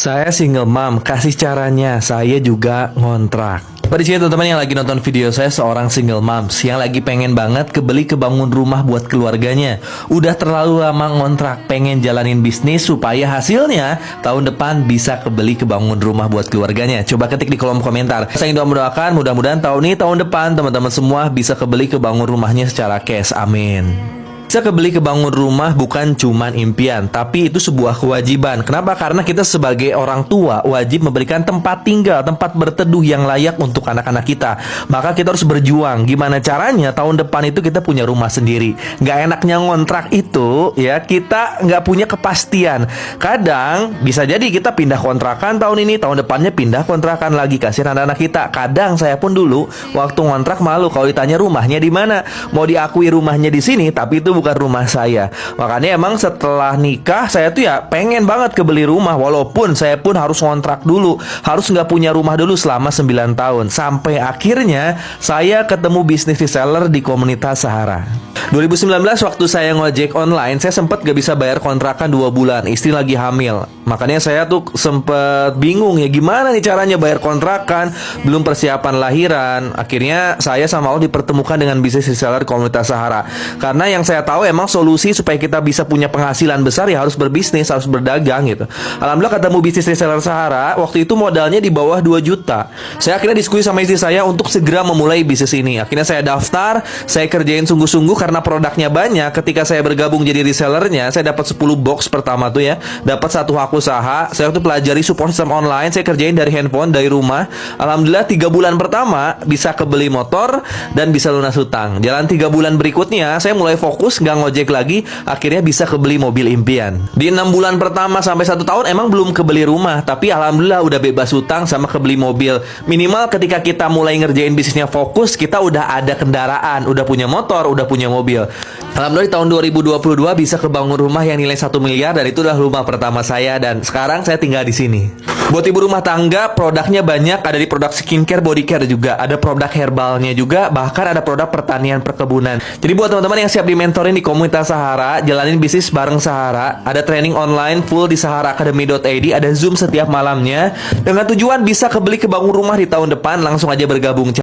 Saya single mom, kasih caranya, saya juga ngontrak. Pada sini teman-teman yang lagi nonton video saya seorang single moms yang lagi pengen banget kebangun rumah buat keluarganya. Udah terlalu lama ngontrak, pengen jalanin bisnis supaya hasilnya tahun depan bisa kebangun rumah buat keluarganya. Coba ketik di kolom komentar. Saya ingin mendoakan mudah-mudahan tahun depan teman-teman semua bisa kebangun rumahnya secara cash. Amin. Bisa kebangun rumah bukan cuman impian, tapi itu sebuah kewajiban. Kenapa? Karena kita sebagai orang tua wajib memberikan tempat tinggal, tempat berteduh yang layak untuk anak-anak kita. Maka kita harus berjuang. Gimana caranya tahun depan itu kita punya rumah sendiri. Gak enaknya ngontrak itu ya, kita gak punya kepastian. Kadang bisa jadi kita pindah kontrakan tahun ini, tahun depannya pindah kontrakan lagi. Kasihan anak-anak kita. Kadang saya pun dulu waktu ngontrak malu kalau ditanya rumahnya di mana. Mau diakui rumahnya di sini, tapi itu bukan rumah saya. Makanya emang setelah nikah saya tuh ya pengen banget kebeli rumah, walaupun saya pun harus ngontrak dulu, harus nggak punya rumah dulu selama 9 tahun. Sampai akhirnya saya ketemu bisnis reseller di komunitas Sahara. 2019 waktu saya ngojek online, saya sempat gak bisa bayar kontrakan 2 bulan. Istri lagi hamil. Makanya saya tuh sempet bingung ya, gimana nih caranya bayar kontrakan, belum persiapan lahiran. Akhirnya saya sama Allah dipertemukan dengan bisnis reseller komunitas Sahara. Karena yang saya tahu emang solusi supaya kita bisa punya penghasilan besar ya harus berbisnis, harus berdagang gitu. Alhamdulillah ketemu bisnis reseller Sahara. Waktu itu modalnya di bawah 2 juta. Saya akhirnya diskusi sama istri saya untuk segera memulai bisnis ini. Akhirnya saya daftar, saya kerjain sungguh-sungguh karena produknya banyak. Ketika saya bergabung jadi resellernya, saya dapat 10 box pertama tuh ya, dapat 1 hak usaha. Saya tuh pelajari support system online, saya kerjain dari handphone, dari rumah. Alhamdulillah 3 bulan pertama bisa kebeli motor dan bisa lunas hutang. Jalan 3 bulan berikutnya saya mulai fokus, nggak ngojek lagi. Akhirnya bisa kebeli mobil impian. Di 6 bulan pertama sampai 1 tahun emang belum kebeli rumah, tapi alhamdulillah udah bebas hutang sama kebeli mobil. Minimal ketika kita mulai ngerjain bisnisnya fokus, kita udah ada kendaraan, udah punya motor, udah punya mobil. Alhamdulillah di tahun 2022 bisa kebangun rumah yang nilai 1 miliar dan itu adalah rumah pertama saya dan sekarang saya tinggal di sini. Buat ibu rumah tangga, produknya banyak, ada di produk skincare, body care juga, ada produk herbalnya juga, bahkan ada produk pertanian perkebunan. Jadi buat teman-teman yang siap dimentorin di komunitas Sahara, jalanin bisnis bareng Sahara, ada training online full di saharaacademy.id, ada Zoom setiap malamnya dengan tujuan bisa kebangun rumah di tahun depan, langsung aja bergabung.